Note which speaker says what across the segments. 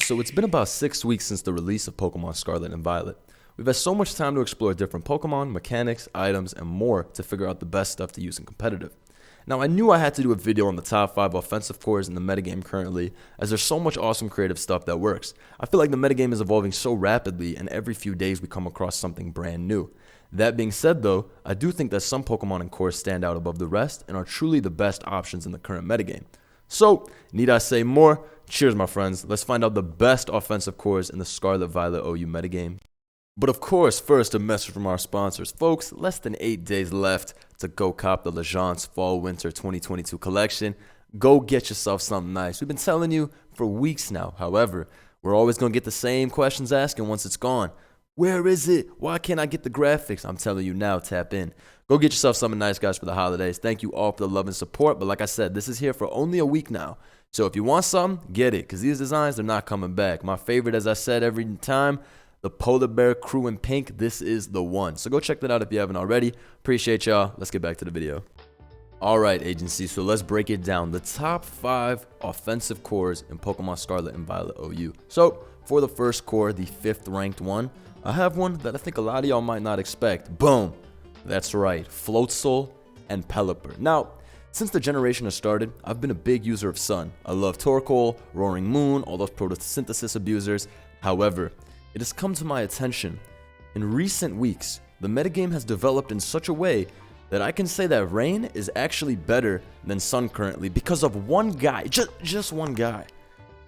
Speaker 1: So it's been about 6 weeks since the release of Pokemon Scarlet and Violet. We've had so much time to explore different Pokemon, mechanics, items, and more to figure out the best stuff to use in competitive. Now I knew I had to do a video on the top 5 offensive cores in the metagame currently, as there's so much awesome creative stuff that works. I feel like the metagame is evolving so rapidly, and every few days we come across something brand new. That being said though, I do think that some Pokemon and cores stand out above the rest and are truly the best options in the current metagame. So, need I say more? Cheers, my friends. Let's find out the best offensive cores in the Scarlet Violet OU metagame. But of course, first a message from our sponsors. Folks, less than 8 days left to go cop the Legence Fall-Winter 2022 collection. Go get yourself something nice. We've been telling you for weeks now. However, we're always going to get the same questions asking once it's gone. Where is it? Why can't I get the graphics? I'm telling you now, tap in. Go get yourself something nice, guys, for the holidays. Thank you all for the love and support. But like I said, this is here for only a week now. So if you want something, get it. Because these designs, they're not coming back. My favorite, as I said every time, the Polar Bear Crew in pink. This is the one. So go check that out if you haven't already. Appreciate y'all. Let's get back to the video. All right, agency. So let's break it down. The top 5 offensive cores in Pokemon Scarlet and Violet OU. So for the first core, the 5th ranked one, I have one that I think a lot of y'all might not expect. Boom. That's right, Floatzel and Pelipper. Now, since the generation has started, I've been a big user of Sun. I love Torkoal, Roaring Moon, all those photosynthesis abusers. However, it has come to my attention, in recent weeks, the metagame has developed in such a way that I can say that Rain is actually better than Sun currently because of one guy, just one guy.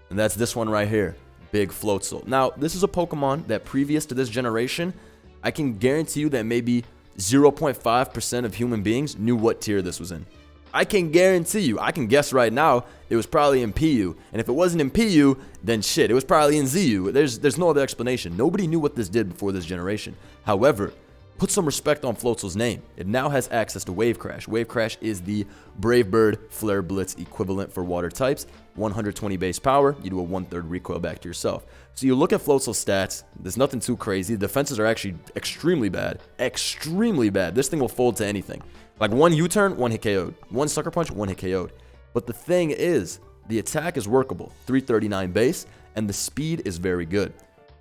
Speaker 1: And that's this one right here, Big Floatzel. Now, this is a Pokemon that previous to this generation, I can guarantee you that maybe 0.5% of human beings knew what tier this was in. I can guarantee you, I can guess right now, it was probably in PU. And if it wasn't in PU, then shit, it was probably in ZU. There's no other explanation. Nobody knew what this did before this generation. However, put some respect on Floatzel's name. It now has access to Wave Crash. Wave Crash is the Brave Bird Flare Blitz equivalent for water types. 120 base power, you do a 1/3 recoil back to yourself. So you look at Floatzel's stats, there's nothing too crazy. The defenses are actually extremely bad. Extremely bad. This thing will fold to anything. Like one U-turn, one hit KO'd. One sucker punch, one hit KO'd. But the thing is, the attack is workable. 339 base, and the speed is very good.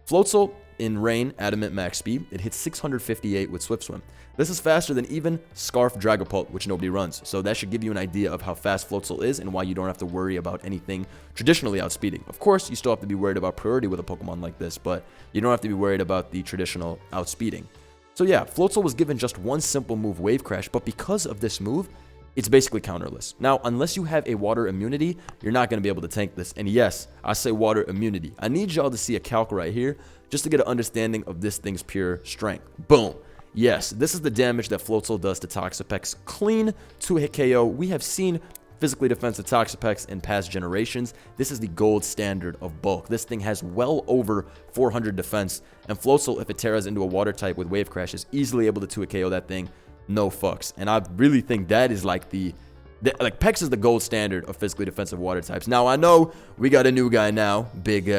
Speaker 1: Floatzel, in Rain, Adamant max speed, it hits 658 with Swift Swim. This is faster than even Scarf Dragonpole, which nobody runs. So that should give you an idea of how fast Floatzel is and why you don't have to worry about anything traditionally outspeeding. Of course, you still have to be worried about priority with a Pokemon like this, but you don't have to be worried about the traditional outspeeding. So yeah, Floatzel was given just one simple move, Wave Crash, but because of this move, it's basically counterless. Now, unless you have a water immunity, you're not going to be able to tank this. And yes, I say water immunity. I need y'all to see a calc right here just to get an understanding of this thing's pure strength. Boom. Yes, this is the damage that Floatzel does to Toxapex. Clean 2-hit KO. We have seen physically defensive Toxapex in past generations. This is the gold standard of bulk. This thing has well over 400 defense. And Floatzel, if it tears into a water type with Wave Crash, is easily able to 2-hit KO that thing. No fucks. And I really think that is like like Pex is the gold standard of physically defensive water types. Now I know we got a new guy now, big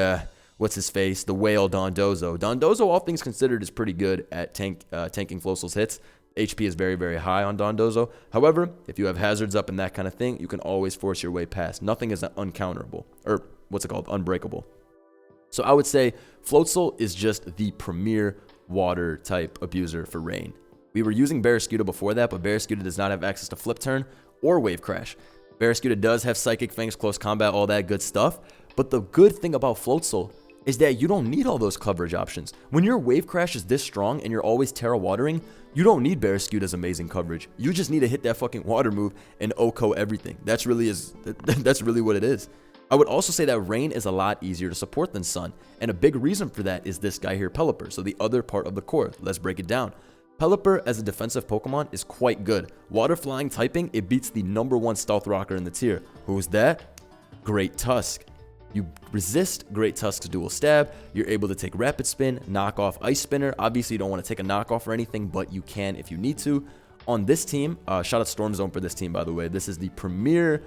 Speaker 1: what's his face, the whale Dondozo. Dondozo, all things considered, is pretty good at tanking Floatzel's hits. HP is very, very high on Dondozo. However, if you have hazards up and that kind of thing, you can always force your way past. Nothing is uncounterable, or what's it called, unbreakable. So I would say Floatzel is just the premier water type abuser for Rain. We were using Barraskewda before that, but Barraskewda does not have access to Flip Turn or Wave Crash. Barraskewda does have Psychic Fangs, Close Combat, all that good stuff. But the good thing about Floatzel is that you don't need all those coverage options. When your Wave Crash is this strong and you're always Terra Watering, you don't need Barraskewda's amazing coverage. You just need to hit that fucking water move and OHKO everything. That's really what it is. I would also say that Rain is a lot easier to support than Sun. And a big reason for that is this guy here, Pelipper. So the other part of the core. Let's break it down. Pelipper as a defensive Pokemon is quite good. Water flying typing, it beats the #1 stealth rocker in the tier. Who's that? Great Tusk. You resist Great Tusk's dual stab. You're able to take Rapid Spin, knock off Ice Spinner. Obviously, you don't want to take a knockoff or anything, but you can if you need to. On this team, shout out Storm Zone for this team, by the way. This is the premier,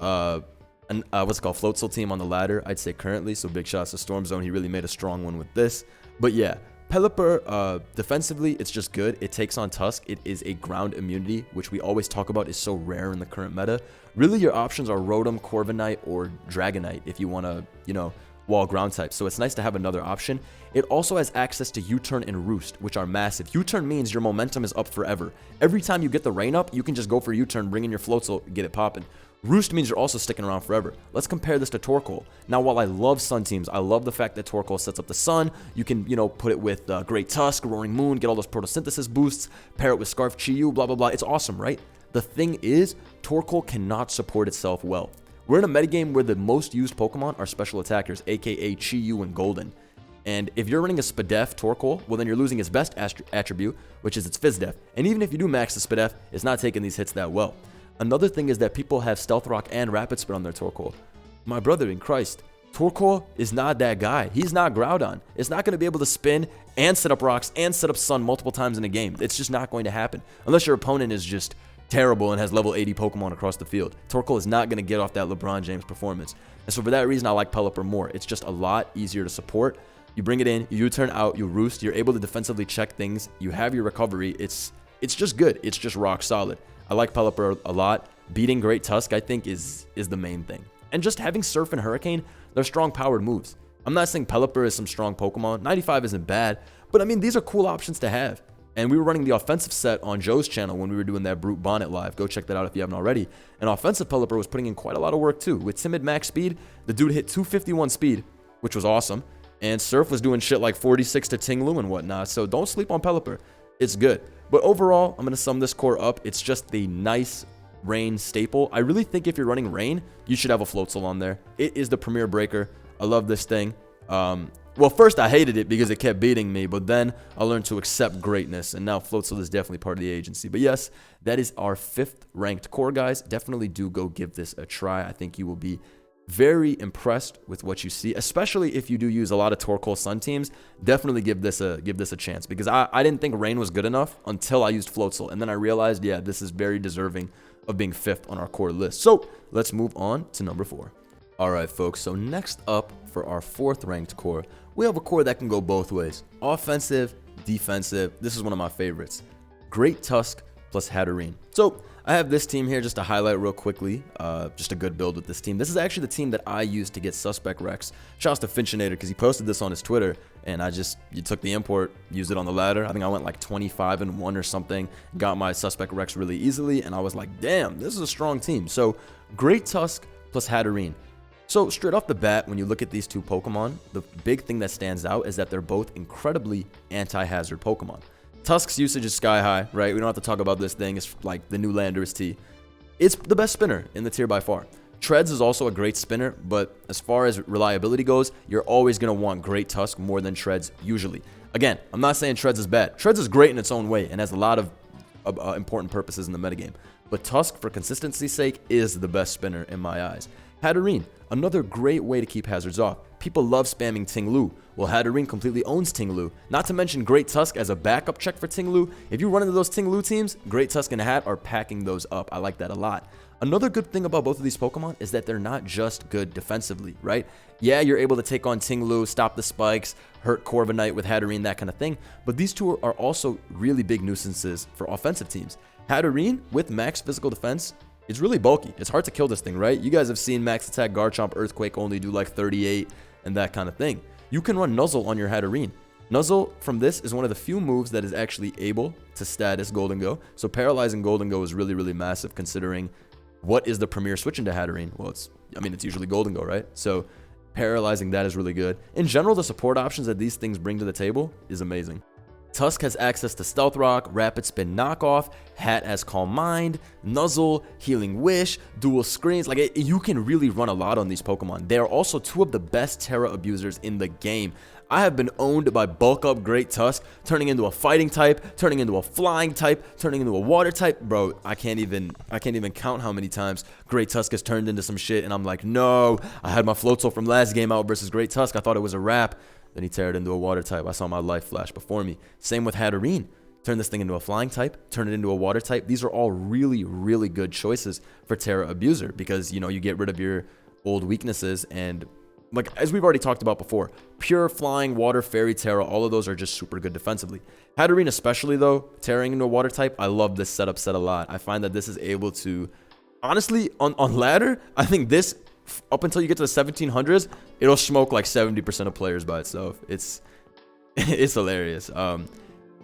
Speaker 1: Floatzel team on the ladder, I'd say currently. So big shout out to Storm Zone. He really made a strong one with this. But yeah, Pelipper, defensively, it's just good. It takes on Tusk. It is a ground immunity, which we always talk about is so rare in the current meta. Really, your options are Rotom, Corviknight, or Dragonite if you want to, wall ground type, so it's nice to have another option. It also has access to U-turn and roost, which are massive. U-turn means your momentum is up forever. Every time you get the rain up, you can just go for U-turn, bring in your Floatzel, get it popping. Roost means you're also sticking around forever. Let's compare this to Torkoal. Now, while I love sun teams, I love the fact that Torkoal sets up the sun. You can, put it with Great Tusk, Roaring Moon, get all those photosynthesis boosts, pair it with Scarf Chi-Yu, blah, blah, blah. It's awesome, right? The thing is, Torkoal cannot support itself well. We're in a metagame where the most used Pokemon are special attackers, aka Chi-Yu and Golden. And if you're running a Spadef Torkoal, well then you're losing its best attribute, which is its Fizdef. And even if you do max the Spadef, it's not taking these hits that well. Another thing is that people have Stealth Rock and Rapid Spin on their Torkoal. My brother in Christ, Torkoal is not that guy. He's not Groudon. It's not going to be able to spin and set up rocks and set up Sun multiple times in a game. It's just not going to happen. Unless your opponent is just terrible and has level 80 Pokemon across the field. Torkoal is not going to get off that LeBron James performance. And so for that reason, I like Pelipper more. It's just a lot easier to support. You bring it in, you U-turn out, you roost, you're able to defensively check things, you have your recovery. It's just good. It's just rock solid. I like Pelipper a lot. Beating Great Tusk, I think, is the main thing. And just having Surf and Hurricane, they're strong powered moves. I'm not saying Pelipper is some strong Pokemon. 95 isn't bad, but I mean, these are cool options to have. And we were running the offensive set on Joe's channel when we were doing that Brute Bonnet live. Go check that out if you haven't already. And offensive Pelipper was putting in quite a lot of work too. With Timid max speed, the dude hit 251 speed, which was awesome. And Surf was doing shit like 46 to Tingloo and whatnot. So don't sleep on Pelipper. It's good. But overall, I'm going to sum this core up. It's just the nice Rain staple. I really think if you're running Rain, you should have a Floatzel on there. It is the premier breaker. I love this thing. Well, first I hated it because it kept beating me, but then I learned to accept greatness, and now Floatzel is definitely part of the agency. But yes, that is our 5th ranked core, guys. Definitely do go give this a try. I think you will be very impressed with what you see, especially if you do use a lot of Torkoal Sun teams. Definitely give this a chance, because I didn't think Rain was good enough until I used Floatzel, and then I realized, yeah, this is very deserving of being 5th on our core list. So let's move on to number 4. All right, folks, so next up for our 4th ranked core, we have a core that can go both ways. Offensive, defensive. This is one of my favorites. Great Tusk plus Hatterene. So I have this team here just to highlight real quickly. Just a good build with this team. This is actually the team that I used to get Suspect Rex. Shouts to Finchinator because he posted this on his Twitter, and you took the import, used it on the ladder. I think I went like 25-1 or something, got my Suspect Rex really easily, and I was like, damn, this is a strong team. So Great Tusk plus Hatterene. So straight off the bat, when you look at these two Pokemon, the big thing that stands out is that they're both incredibly anti-hazard Pokemon. Tusk's usage is sky high, right? We don't have to talk about this thing. It's like the new Landorus T. It's the best spinner in the tier by far. Treads is also a great spinner, but as far as reliability goes, you're always going to want Great Tusk more than Treads usually. Again, I'm not saying Treads is bad. Treads is great in its own way and has a lot of important purposes in the metagame. But Tusk, for consistency's sake, is the best spinner in my eyes. Hatterene, another great way to keep hazards off. People love spamming Tingloo. Well, Hatterene completely owns Tingloo. Not to mention Great Tusk as a backup check for Tingloo. If you run into those Tingloo teams, Great Tusk and Hat are packing those up. I like that a lot. Another good thing about both of these Pokemon is that they're not just good defensively, right? Yeah, you're able to take on Tingloo, stop the spikes, hurt Corviknight with Hatterene, that kind of thing. But these two are also really big nuisances for offensive teams. Hatterene with max physical defense, it's really bulky. It's hard to kill this thing, right? You guys have seen max attack Garchomp Earthquake only do like 38 and that kind of thing. You can run Nuzzle on your Hatterene. Nuzzle from this is one of the few moves that is actually able to status Golden Go. So paralyzing Golden Go is really, really massive considering what is the premier switch into Hatterene? Well, it's usually Golden Go, right? So paralyzing that is really good. In general, the support options that these things bring to the table is amazing. Tusk has access to Stealth Rock, Rapid Spin Knockoff, Hat has Calm Mind, Nuzzle, Healing Wish, Dual Screens. You can really run a lot on these Pokemon. They are also two of the best Terra abusers in the game. I have been owned by bulk up Great Tusk, turning into a fighting type, turning into a flying type, turning into a water type. Bro, I can't even count how many times Great Tusk has turned into some shit, and I'm like, no, I had my Floatzel from last game out versus Great Tusk. I thought it was a wrap. Then he teared it into a water type. I saw my life flash before me. Same with Hatterene. Turn this thing into a flying type, turn it into a water type. These are all really, really good choices for Terra Abuser because, you get rid of your old weaknesses. And as we've already talked about before, pure flying, water, fairy, Terra, all of those are just super good defensively. Hatterene especially, though, tearing into a water type, I love this setup set a lot. I find that this is able to, honestly, on ladder, I think this up until you get to the 1700s, it'll smoke like 70% of players by itself. It's it's hilarious.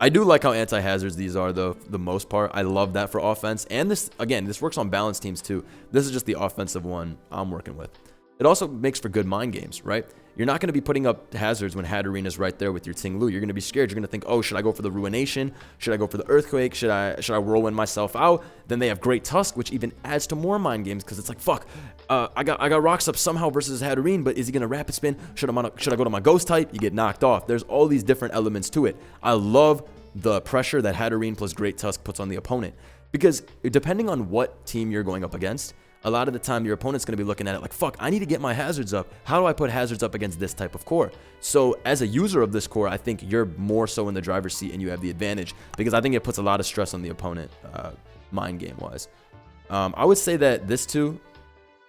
Speaker 1: I do like how anti-hazards these are, though, for the most part. I love that for offense. And this, again, this works on balanced teams, too. This is just the offensive one I'm working with. It also makes for good mind games, right? You're not going to be putting up hazards when Hatterene is right there with your Tingloo. You're going to be scared. You're going to think, oh, should I go for the Ruination? Should I go for the Earthquake? Should I whirlwind myself out? Then they have Great Tusk, which even adds to more mind games because it's like, fuck, I got Rocks up somehow versus Hatterene, but is he going to Rapid Spin? Should I go to my Ghost type? You get knocked off. There's all these different elements to it. I love the pressure that Hatterene plus Great Tusk puts on the opponent because depending on what team you're going up against, a lot of the time your opponent's going to be looking at it like, fuck, I need to get my hazards up. How do I put hazards up against this type of core? So as a user of this core, I think you're more so in the driver's seat and you have the advantage because I think it puts a lot of stress on the opponent mind game wise. I would say that this too,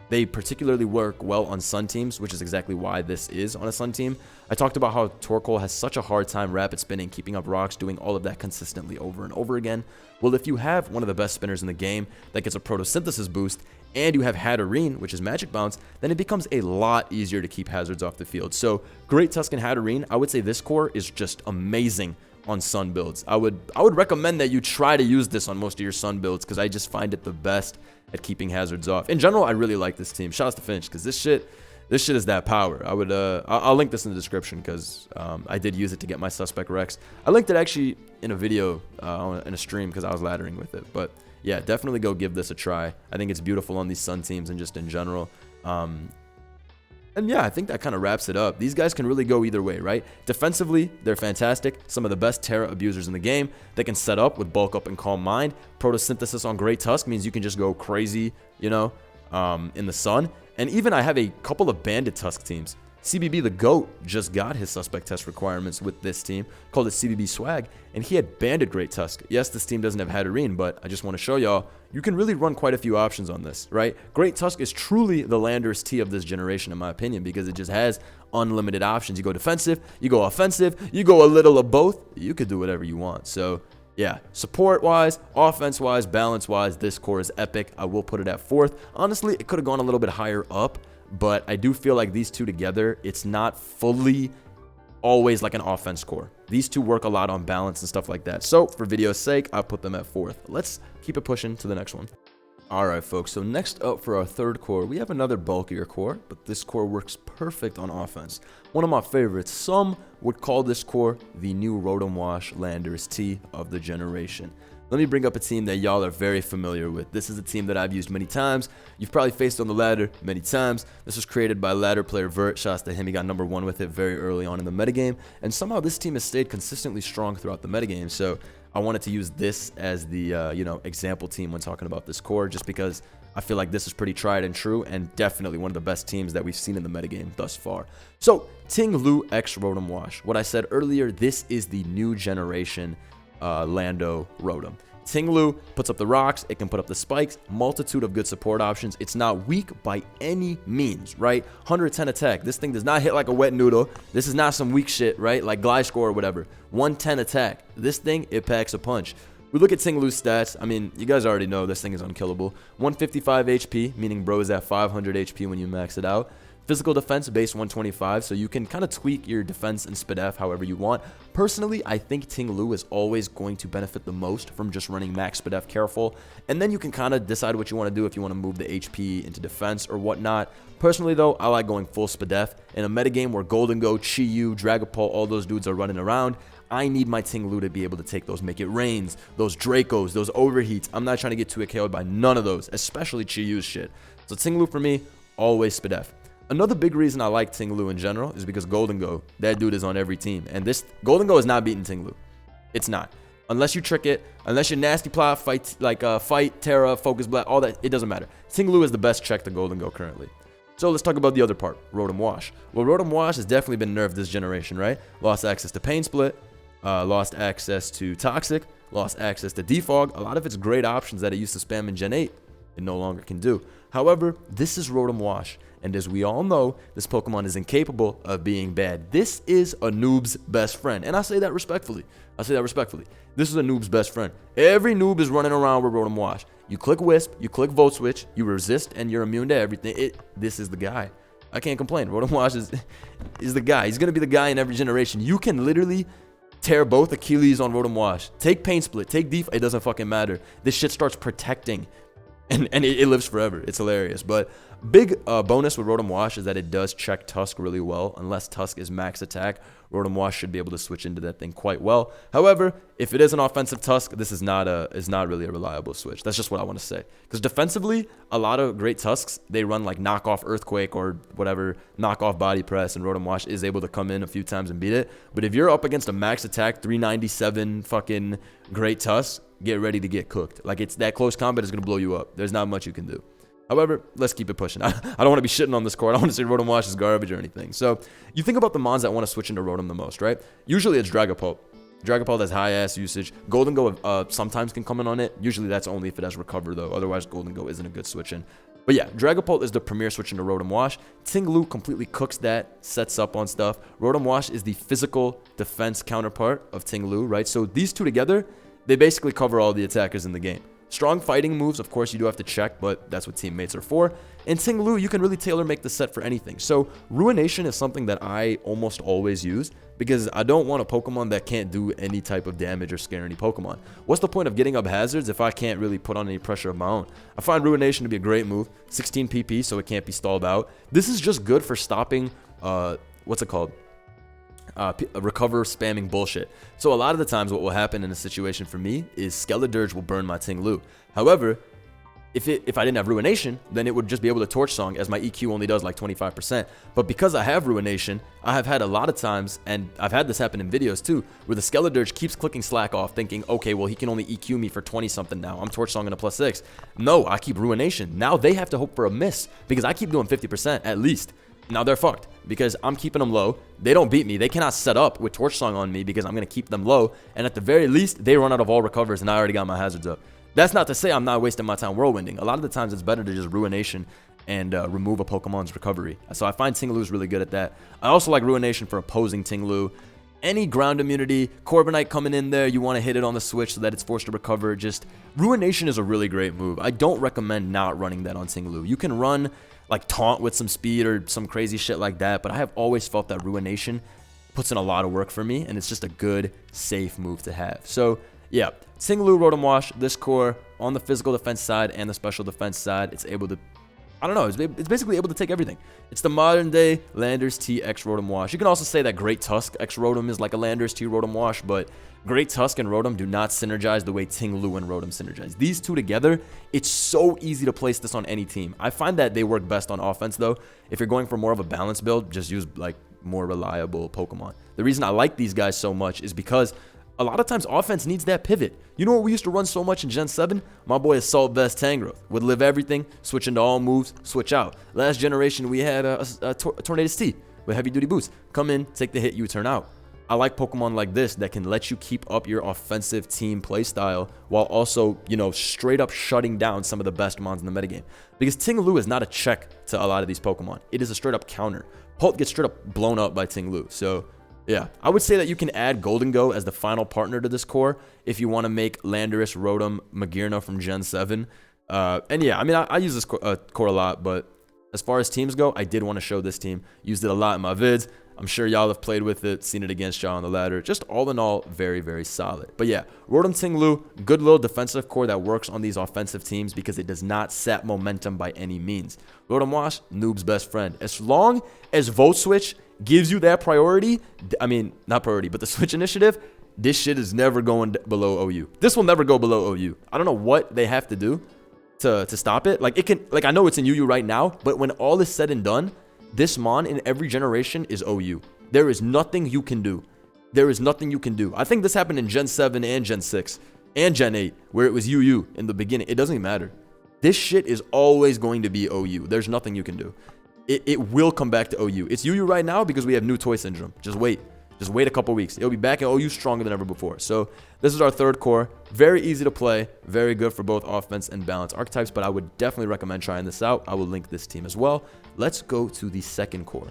Speaker 1: they particularly work well on Sun teams, which is exactly why this is on a Sun team. I talked about how Torkoal has such a hard time rapid spinning, keeping up rocks, doing all of that consistently over and over again. Well, if you have one of the best spinners in the game that gets a photosynthesis boost, and you have Hatterene, which is Magic Bounce, then it becomes a lot easier to keep hazards off the field. So Great Tusk and Hatterene, I would say this core is just amazing on Sun builds. I would recommend that you try to use this on most of your Sun builds because I just find it the best at keeping hazards off. In general, I really like this team. Shoutouts to Finch because this shit is that power. I'll link this in the description because I did use it to get my Suspect Rex. I linked it actually in a video in a stream because I was laddering with it, but yeah, definitely go give this a try. I think it's beautiful on these Sun teams and just in general. And yeah, I think that kind of wraps it up. These guys can really go either way, right? Defensively, they're fantastic. Some of the best Terra abusers in the game. They can set up with Bulk Up and Calm Mind. Photosynthesis on Great Tusk means you can just go crazy, you know, in the sun. And even I have a couple of Bandit Tusk teams. CBB the GOAT just got his suspect test requirements with this team, called it CBB Swag, and he had Bandit Great Tusk. Yes, this team doesn't have Hatterene, but I just want to show y'all, you can really run quite a few options on this, right? Great Tusk is truly the Landorus T of this generation, in my opinion, because it just has unlimited options. You go defensive, you go offensive, you go a little of both, you could do whatever you want. So yeah, support-wise, offense-wise, balance-wise, this core is epic. I will put it at 4th. Honestly, it could have gone a little bit higher up, but I do feel like these two together, it's not fully always like an offense core. These two work a lot on balance and stuff like that. So for video's sake, I put them at 4th. Let's keep it pushing to the next one. Alright folks, so next up for our 3rd core, we have another bulkier core, but this core works perfect on offense. One of my favorites. Some would call this core the new Rotom Wash Landorus T of the generation. Let me bring up a team that y'all are very familiar with. This is a team that I've used many times. You've probably faced on the ladder many times. This was created by ladder player Vert. Shouts to him. He got number 1 with it very early on in the metagame. And somehow this team has stayed consistently strong throughout the metagame. So I wanted to use this as the example team when talking about this core, just because I feel like this is pretty tried and true and definitely one of the best teams that we've seen in the metagame thus far. So Tingloo X Rotom Wash. What I said earlier, this is the new generation Lando Rotom. Tingloo puts up the rocks, it can put up the spikes, multitude of good support options. It's not weak by any means, right? 110 attack. This thing does not hit like a wet noodle. This is not some weak shit, right? Like Gliscor or whatever. 110 attack. This thing, it packs a punch. We look at Tingloo's stats. I mean, you guys already know this thing is unkillable. 155 HP, meaning bro is at 500 HP when you max it out. Physical defense base 125, so you can kind of tweak your defense and SPDF however you want. Personally, I think Tingloo is always going to benefit the most from just running max SPDF careful, and then you can kind of decide what you want to do if you want to move the HP into defense or whatnot. Personally though, I like going full SPDF. In a metagame where Golden Go, Chi-Yu, Dragonpole, all those dudes are running around, I need my Tingloo to be able to take those Make It Rains, those Dracos, those Overheats. I'm not trying to get too KO'd by none of those, especially Chi-Yu's shit. So Tingloo for me, always SPDF. Another big reason I like Tingloo in general is because Golden Go, that dude is on every team. And this Golden Go is not beating Tingloo. It's not. Unless you trick it, unless you're nasty plot, fight, Fight, Terra, Focus Blast, all that, it doesn't matter. Tingloo is the best check to Golden Go currently. So let's talk about the other part, Rotom Wash. Well, Rotom Wash has definitely been nerfed this generation, right? Lost access to Pain Split, lost access to Toxic, lost access to Defog. A lot of its great options that it used to spam in Gen 8, it no longer can do. However, this is Rotom Wash, And as we all know, this Pokemon is incapable of being bad. This is a noob's best friend. And I say that respectfully. This is a noob's best friend. Every noob is running around with Rotom Wash. You click Wisp, you click Volt Switch, you resist, and you're immune to everything. This is the guy. I can't complain. Rotom Wash is the guy. He's going to be the guy in every generation. You can literally tear both Achilles on Rotom Wash. Take Pain Split, take Def, it doesn't fucking matter. This shit starts protecting, and it lives forever. It's hilarious. But big bonus with Rotom Wash is that it does check Tusk really well. Unless Tusk is max attack, Rotom Wash should be able to switch into that thing quite well. However, if it is an offensive Tusk, this is not really a reliable switch. That's just what I want to say. Because defensively, a lot of great Tusks, they run like knockoff Earthquake or whatever, knockoff Body Press, and Rotom Wash is able to come in a few times and beat it. But if you're up against a max attack 397 fucking great Tusk, get ready to get cooked. Like, it's that close combat is going to blow you up. There's not much you can do. However, let's keep it pushing. I don't want to be shitting on this core. I don't want to say Rotom Wash is garbage or anything. So you think about the mons that want to switch into Rotom the most, right? Usually it's Dragonpole. Dragonpole has high-ass usage. Golden Go sometimes can come in on it. Usually that's only if it has Recover, though. Otherwise, Golden Go isn't a good switch in. But yeah, Dragonpole is the premier switch into Rotom Wash. Tingloo completely cooks that, sets up on stuff. Rotom Wash is the physical defense counterpart of Tingloo, right? So these two together, they basically cover all the attackers in the game. Strong fighting moves, of course, you do have to check, but that's what teammates are for. In Tingloo, you can really tailor-make the set for anything. So Ruination is something that I almost always use because I don't want a Pokemon that can't do any type of damage or scare any Pokemon. What's the point of getting up hazards if I can't really put on any pressure of my own? I find Ruination to be a great move. 16 PP, so it can't be stalled out. This is just good for stopping, what's it called? Recover spamming bullshit. So a lot of the times what will happen in a situation for me is Skeledirge will burn my Tingloo. However, if I didn't have Ruination, then it would just be able to Torch Song, as my EQ only does like 25%. But because I have Ruination, I have had a lot of times, and I've had this happen in videos too, where the Skeledirge keeps clicking Slack off, thinking, okay, well, he can only EQ me for 20 something now. I'm Torch Songing a +6. No, I keep Ruination. Now they have to hope for a miss because I keep doing 50% at least. Now they're fucked because I'm keeping them low. They don't beat me. They cannot set up with Torch Song on me because I'm going to keep them low. And at the very least, they run out of all recovers and I already got my hazards up. That's not to say I'm not wasting my time whirlwinding. A lot of the times it's better to just Ruination and remove a Pokemon's recovery. So I find Tingloo is really good at that. I also like Ruination for opposing Tingloo. Any ground immunity, Corviknight coming in there, you want to hit it on the switch so that it's forced to recover. Just Ruination is a really great move. I don't recommend not running that on Tingloo. You can run like Taunt with some speed or some crazy shit like that, but I have always felt that Ruination puts in a lot of work for me, and it's just a good, safe move to have. So yeah, Tingloo, Rotom Wash, this core on the physical defense side and the special defense side, it's able to, I don't know, it's basically able to take everything. It's the modern day Landers T X Rotom Wash. You can also say that Great Tusk X Rotom is like a Landers T Rotom Wash, but Great Tusk and Rotom do not synergize the way Tingloo and Rotom synergize. These two together, it's so easy to place this on any team. I find that they work best on offense though. If you're going for more of a balanced build, just use like more reliable Pokemon. The reason I like these guys so much is because a lot of times offense needs that pivot. You know what we used to run so much in Gen 7? My boy Assault Vest Tangrowth would live everything, switch into all moves, switch out. Last generation we had a Tornadus T with heavy duty boots. Come in, take the hit, you turn out. I like Pokemon like this that can let you keep up your offensive team playstyle while also, you know, straight up shutting down some of the best mons in the metagame. Because Tingloo is not a check to a lot of these Pokemon. It is a straight up counter. Pult gets straight up blown up by Tingloo. So yeah, I would say that you can add Golden Go as the final partner to this core if you want to make Landorus, Rotom, Magearna from Gen 7. And yeah, I mean, I use this core a lot, but as far as teams go, I did want to show this team. Used it a lot in my vids. I'm sure y'all have played with it, seen it against y'all on the ladder. Just all in all, very, very solid. But yeah, Rotom Tingloo, good little defensive core that works on these offensive teams because it does not set momentum by any means. Rotom Wash, noob's best friend. As long as Volt Switch gives you that priority, I mean, not priority, but the Switch initiative, this shit is never going below OU. This will never go below OU. I don't know what they have to do to stop it. Like, it can, like, I know it's in UU right now, but when all is said and done, this mon in every generation is OU. There is nothing you can do. There is nothing you can do. I think this happened in Gen 7 and Gen 6 and Gen 8, where it was UU in the beginning. It doesn't even matter. This shit is always going to be OU. There's nothing you can do. It will come back to OU. It's UU right now because we have new toy syndrome. Just wait. Just wait a couple weeks. It'll be back in OU stronger than ever before. So this is our third core. Very easy to play. Very good for both offense and balance archetypes, but I would definitely recommend trying this out. I will link this team as well. Let's go to the second core.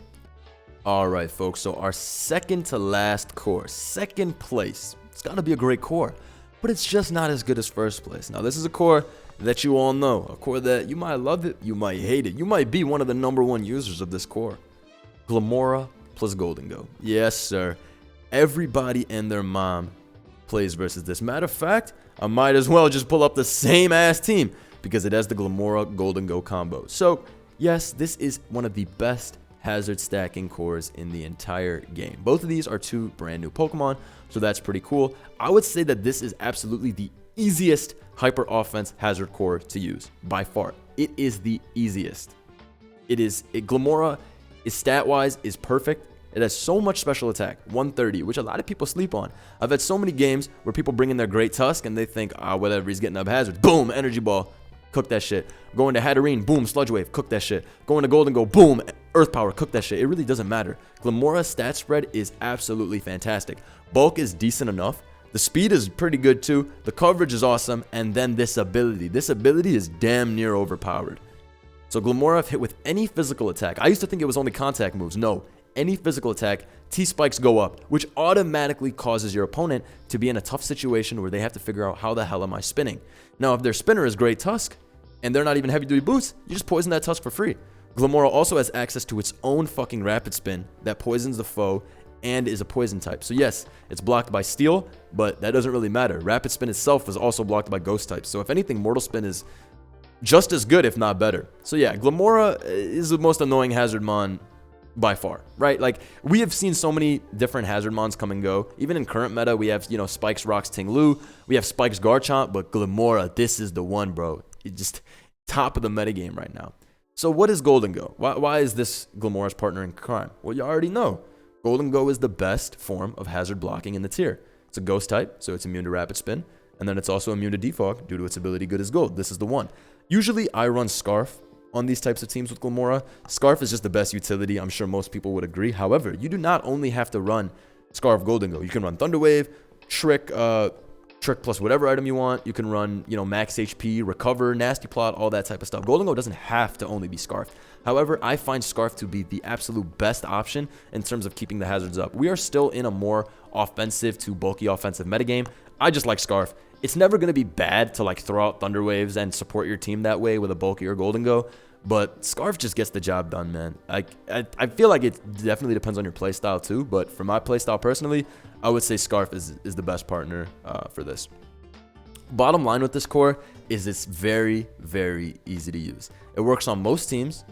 Speaker 1: All right, folks. So our second to last core, second place. It's got to be a great core, but it's just not as good as first place. Now, this is a core that you all know, a core that you might love it, you might hate it. You might be one of the #1 users of this core. Glamora plus Golden. Yes, sir. Everybody and their mom plays versus this. Matter of fact, I might as well just pull up the same ass team because it has the Glamora Golden combo. So, yes, this is one of the best hazard stacking cores in the entire game. Both of these are 2 brand new Pokemon, so that's pretty cool. I would say that this is absolutely the easiest hyper offense hazard core to use by far. It is the easiest. Glamora is stat-wise is perfect. It has so much special attack, 130, which a lot of people sleep on. I've had so many games where people bring in their Great Tusk and they think, whatever, he's getting up hazards. Boom, Energy Ball, cook that shit. Going to Hatterene, boom, Sludge Wave, cook that shit. Going to Golden boom, Earth Power, cook that shit. It really doesn't matter. Glamora's stat spread is absolutely fantastic. Bulk is decent enough. The speed is pretty good too. The coverage is awesome. And then this ability. This ability is damn near overpowered. So Glamora, if hit with any physical attack, I used to think it was only contact moves. No, any physical attack, T-spikes go up, which automatically causes your opponent to be in a tough situation where they have to figure out how the hell am I spinning. Now, if their spinner is Great Tusk, and they're not even heavy-duty boots, you just poison that Tusk for free. Glamora also has access to its own fucking Rapid Spin that poisons the foe and is a poison type. So yes, it's blocked by Steel, but that doesn't really matter. Rapid Spin itself is also blocked by Ghost types. So if anything, Mortal Spin is just as good, if not better. So yeah, Glamora is the most annoying hazard mon by far, right? Like, we have seen so many different hazard mons come and go. Even in current meta, we have, Spikes rocks Tingloo, we have Spikes Garchomp, but Glamora, this is the one, bro. It's just top of the metagame right now. So what is Golden Why is this Glamora's partner in crime? Well, you already know. Golden is the best form of hazard blocking in the tier. It's a Ghost type, so it's immune to Rapid Spin, and then it's also immune to Defog due to its ability Good as Gold. This is the one. Usually, I run Scarf on these types of teams with Glamora. Scarf is just the best utility. I'm sure most people would agree. However, you do not only have to run Scarf Golden. You can run Thunder Wave, Trick plus whatever item you want. You can run, max HP, Recover, Nasty Plot, all that type of stuff. Golden doesn't have to only be Scarf. However, I find Scarf to be the absolute best option in terms of keeping the hazards up. We are still in a more offensive to bulky offensive metagame. I just like Scarf. It's never going to be bad to throw out Thunder Waves and support your team that way with a bulkier Golden but Scarf just gets the job done, man. I feel like it definitely depends on your playstyle too, but for my playstyle personally, I would say Scarf is the best partner for this. Bottom line with this core is it's very, very easy to use. It works on most teams,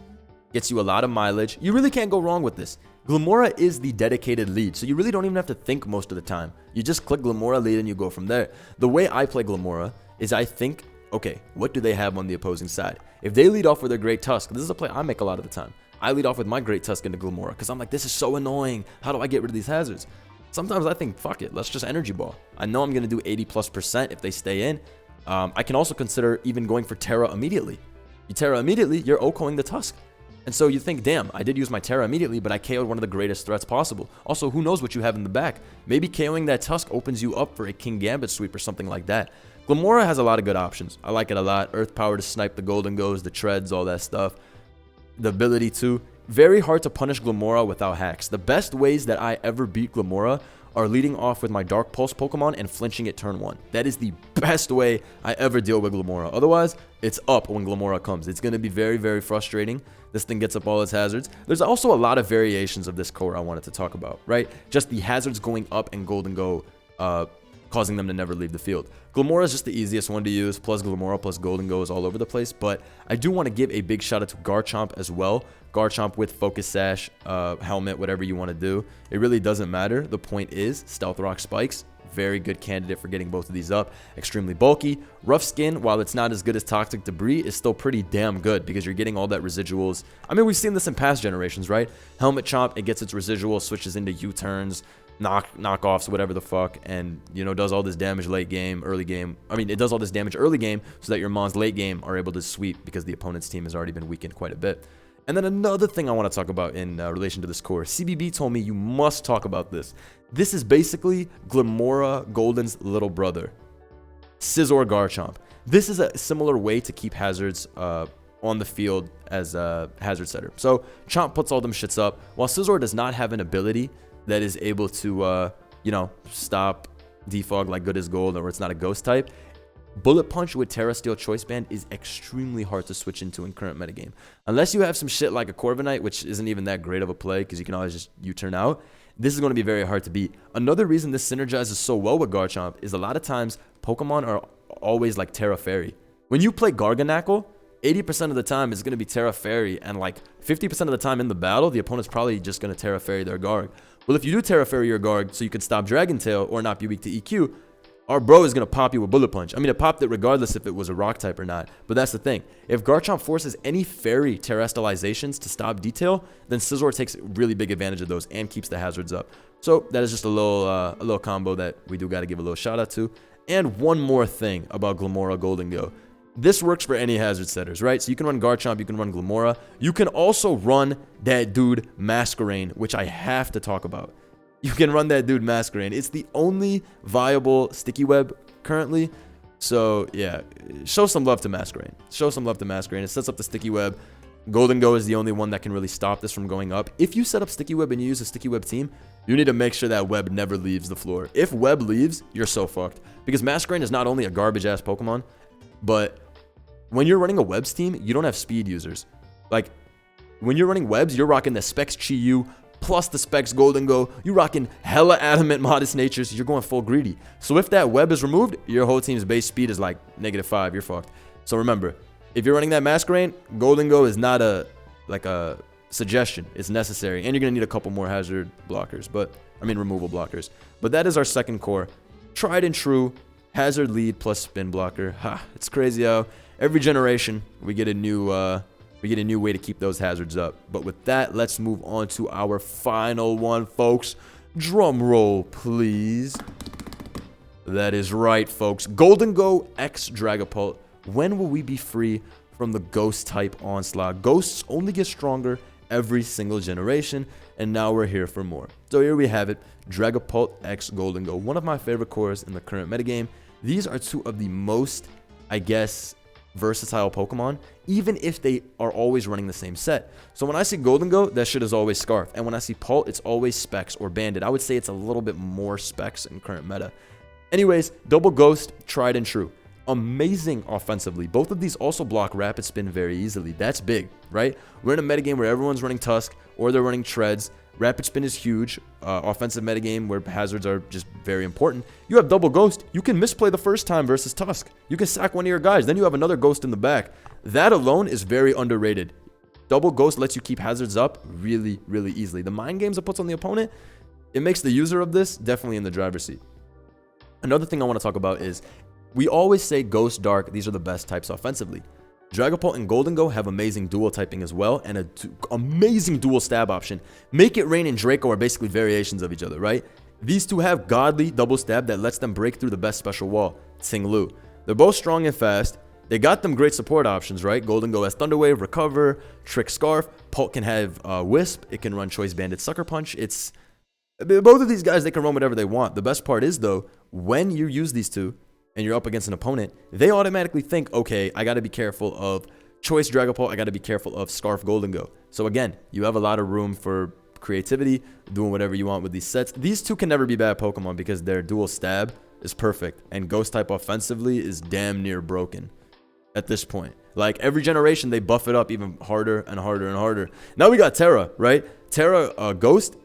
Speaker 1: gets you a lot of mileage. You really can't go wrong with this. Glamora is the dedicated lead, so you really don't even have to think most of the time. You just click Glamora lead and you go from there. The way I play Glamora is I think, okay, what do they have on the opposing side? If they lead off with their Great Tusk, this is a play I make a lot of the time. I lead off with my Great Tusk into Glamora because I'm like, this is so annoying. How do I get rid of these hazards? Sometimes I think, fuck it, let's just Energy Ball. I know I'm going to do 80+% if they stay in. I can also consider even going for Terra immediately. You Terra immediately, you're OHKOing the Tusk. And so you think, damn, I did use my Terra immediately, but I KO'd one of the greatest threats possible. Also, who knows what you have in the back? Maybe KOing that Tusk opens you up for a King Gambit sweep or something like that. Glamora has a lot of good options. I like it a lot. Earth Power to snipe the Golden the Treads, all that stuff. The ability to. Very hard to punish Glamora without hacks. The best ways that I ever beat Glamora are leading off with my Dark Pulse Pokemon and flinching it turn 1. That is the best way I ever deal with Glamora. Otherwise, it's up when Glamora comes. It's going to be very, very frustrating. This thing gets up all its hazards. There's also a lot of variations of this core I wanted to talk about, right? Just the hazards going up and Golden causing them to never leave the field. Glamora is just the easiest one to use, plus Glamora plus Golden is all over the place, but I do want to give a big shout out to Garchomp as well. Garchomp with Focus Sash, Helmet, whatever you want to do. It really doesn't matter. The point is, Stealth Rock Spikes, very good candidate for getting both of these up. Extremely bulky. Rough Skin, while it's not as good as Toxic Debris, is still pretty damn good because you're getting all that residuals. I mean, we've seen this in past generations, right? Helmet Chomp, it gets its residual, switches into U-turns, knockoffs, whatever the fuck, and does all this damage late game, early game. I mean, it does all this damage early game so that your mons late game are able to sweep because the opponent's team has already been weakened quite a bit. And then another thing I want to talk about in relation to this core, CBB told me you must talk about this. This is basically Glamora Golden's little brother, Scizor Garchomp. This is a similar way to keep hazards on the field as a hazard setter. So Chomp puts all them shits up, while Scizor does not have an ability that is able to, stop defog like good as gold, or it's not a ghost type. Bullet Punch with Terra Steel Choice Band is extremely hard to switch into in current metagame. Unless you have some shit like a Corviknight, which isn't even that great of a play because you can always just U-turn out, this is going to be very hard to beat. Another reason this synergizes so well with Garchomp is a lot of times Pokemon are always like Terra Fairy. When you play Garganacl, 80% of the time it's going to be Terra Fairy, and like 50% of the time in the battle, the opponent's probably just going to Terra Fairy their Garg. Well, if you do Terra Fairy your Garg so you can stop Dragon Tail or not be weak to EQ, our bro is going to pop you with Bullet Punch. I mean, it popped it regardless if it was a rock type or not. But that's the thing. If Garchomp forces any fairy terrestrializations to stop detail, then Scizor takes really big advantage of those and keeps the hazards up. So that is just a little combo that we do got to give a little shout out to. And one more thing about Glamora Golden Go. This works for any hazard setters, right? So you can run Garchomp, you can run Glamora. You can also run that dude Masquerain, which I have to talk about. You can run that dude Masquerain. It's the only viable sticky web currently. So yeah, show some love to Masquerain. Show some love to Masquerain. It sets up the sticky web. Golden Go is the only one that can really stop this from going up. If you set up sticky web and you use a sticky web team, you need to make sure that web never leaves the floor. If web leaves, you're so fucked. Because Masquerain is not only a garbage ass Pokemon, but when you're running a webs team, you don't have speed users. Like when you're running webs, you're rocking the Specs Chi-Yu plus the Specs Golden Go. You're rocking hella adamant Modest Natures. You're going full greedy. So if that web is removed, your whole team's base speed is like -5. You're fucked. So remember, if you're running that Masquerain, Golden Go is not a suggestion. It's necessary. And you're going to need a couple more hazard blockers. Removal blockers. But that is our second core. Tried and true. Hazard lead plus spin blocker. Ha, it's crazy how every generation we get a new way to keep those hazards up. But with that, let's move on to our final one, folks. Drum roll, please. That is right, folks. Golden Go X Dragonpole. When will we be free from the ghost type onslaught? Ghosts only get stronger every single generation, and now we're here for more. So here we have it, Dragonpole X Golden Go. One of my favorite cores in the current metagame. These are two of the most, I guess, versatile Pokemon, even if they are always running the same set. So when I see Golden Go, that shit is always Scarf. And when I see Pult, it's always Specs or Bandit. I would say it's a little bit more Specs in current meta. Anyways, Double Ghost, tried and true. Amazing offensively. Both of these also block Rapid Spin very easily. That's big, right? We're in a metagame where everyone's running Tusk or they're running Treads. Rapid Spin is huge. Offensive metagame where hazards are just very important. You have Double Ghost. You can misplay the first time versus Tusk. You can sack one of your guys. Then you have another Ghost in the back. That alone is very underrated. Double Ghost lets you keep hazards up really, really easily. The mind games it puts on the opponent, it makes the user of this definitely in the driver's seat. Another thing I want to talk about is we always say Ghost, Dark. These are the best types offensively. Dragonpole and Golden Go have amazing dual typing as well, and an amazing dual stab option. Make It Rain and Draco are basically variations of each other, right? These two have godly double stab that lets them break through the best special wall, Tingloo. They're both strong and fast. They got them great support options, right? Golden Go has Thunder Wave, Recover, Trick Scarf. Pult can have Wisp. It can run Choice Bandit, Sucker Punch. Both of these guys, they can run whatever they want. The best part is, though, when you use these two, and you're up against an opponent, they automatically think, okay, I got to be careful of Choice Dragonpole, I got to be careful of Scarf Golden Go. So again, you have a lot of room for creativity, doing whatever you want with these sets. These two can never be bad Pokemon because their dual stab is perfect, and Ghost type offensively is damn near broken at this point. Like every generation, they buff it up even harder and harder and harder. Now we got Terra, right? Terra Ghost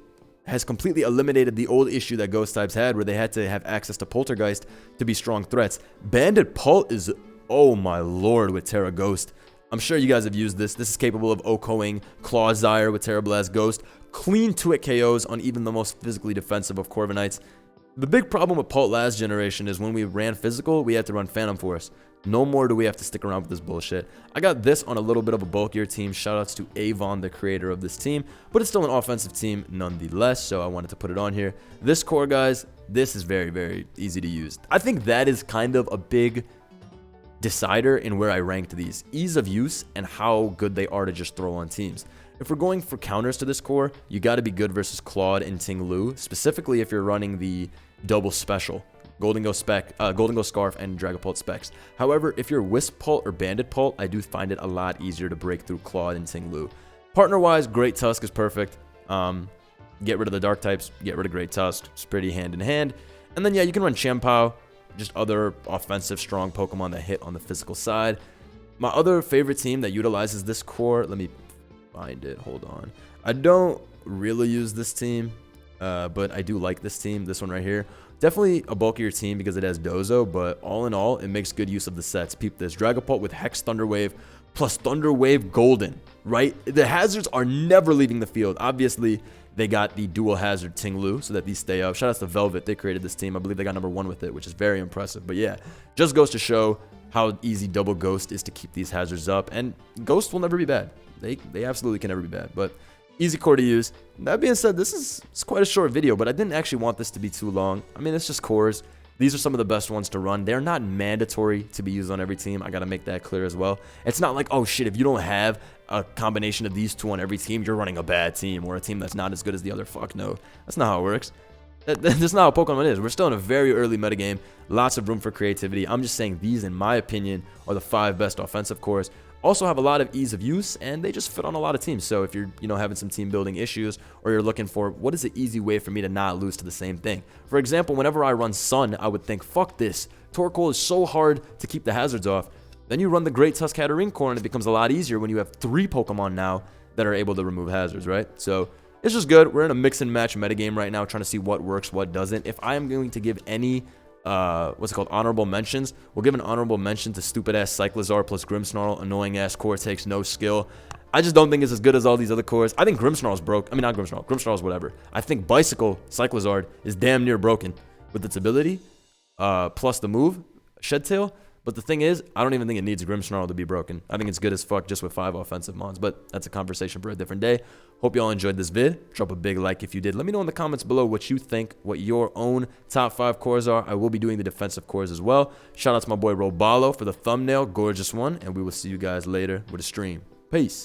Speaker 1: has completely eliminated the old issue that Ghost types had where they had to have access to Poltergeist to be strong threats. Bandit Pult is, oh my lord, with Terra Ghost. I'm sure you guys have used this. This is capable of OHKOing Clawzyre with Terra Blast Ghost. Clean 2-hit KOs on even the most physically defensive of Corviknights. The big problem with Pult last generation is when we ran physical, we had to run Phantom Force. No more do we have to stick around with this bullshit. I got this on a little bit of a bulkier team. Shoutouts to Avon, the creator of this team. But it's still an offensive team nonetheless, so I wanted to put it on here. This core, guys, this is very, very easy to use. I think that is kind of a big decider in where I ranked these: ease of use and how good they are to just throw on teams. If we're going for counters to this core, you got to be good versus Claude and Tingloo, specifically if you're running the double special, Golden Ghost Scarf and Dragonpole specs. However, if you're Wisp Pult or Bandit Pult, I do find it a lot easier to break through Claude and Tingloo. Partner-wise, Great Tusk is perfect. Get rid of the Dark types, get rid of Great Tusk. It's pretty hand in hand. And then, yeah, you can run Chien-Pao, just other offensive, strong Pokemon that hit on the physical side. My other favorite team that utilizes this core, let me find it, hold on. I don't really use this team, but I do like this team, this one right here. Definitely a bulkier team because it has Dozo, but all in all, it makes good use of the sets. Peep this: Dragapult with Hex Thunder Wave plus Thunder Wave Golden, right? The hazards are never leaving the field. Obviously, they got the dual hazard Tingloo so that these stay up. Shout out to Velvet, they created this team. I believe they got #1 with it, which is very impressive. But yeah, just goes to show how easy double Ghost is to keep these hazards up. And Ghost will never be bad. They absolutely can never be bad. But easy core to use. That being said, it's quite a short video, but I didn't actually want this to be too long. I mean, it's just cores. These are some of the best ones to run. They're not mandatory to be used on every team. I got to make that clear as well. It's not like, oh shit, if you don't have a combination of these two on every team, you're running a bad team or a team that's not as good as the other. Fuck no. That's not how it works. That's not how Pokemon is. We're still in a very early metagame. Lots of room for creativity. I'm just saying these, in my opinion, are the 5 best offensive cores. Also have a lot of ease of use, and they just fit on a lot of teams. So if you're, having some team building issues, or you're looking for what is the easy way for me to not lose to the same thing. For example, whenever I run Sun, I would think, fuck this. Torkoal is so hard to keep the hazards off. Then you run the Great Tuskhatterine core, and it becomes a lot easier when you have 3 Pokemon now that are able to remove hazards, right? So it's just good. We're in a mix and match metagame right now, trying to see what works, what doesn't. If I am going to give any honorable mentions, we'll give an honorable mention to stupid ass Cyclizar plus Grimmsnarl, annoying ass core, takes no skill. I just don't think it's as good as all these other cores. I think Grimmsnarl's broke. I mean, not Grimmsnarl. Grimmsnarl's whatever. I think Bicycle Cyclizar is damn near broken with its ability, plus the move Shed Tail. But the thing is, I don't even think it needs Grimmsnarl to be broken. I think it's good as fuck just with 5 offensive mons. But that's a conversation for a different day. Hope you all enjoyed this vid. Drop a big like if you did. Let me know in the comments below what you think, what your own top 5 cores are. I will be doing the defensive cores as well. Shout out to my boy Robalo for the thumbnail. Gorgeous one. And we will see you guys later with a stream. Peace.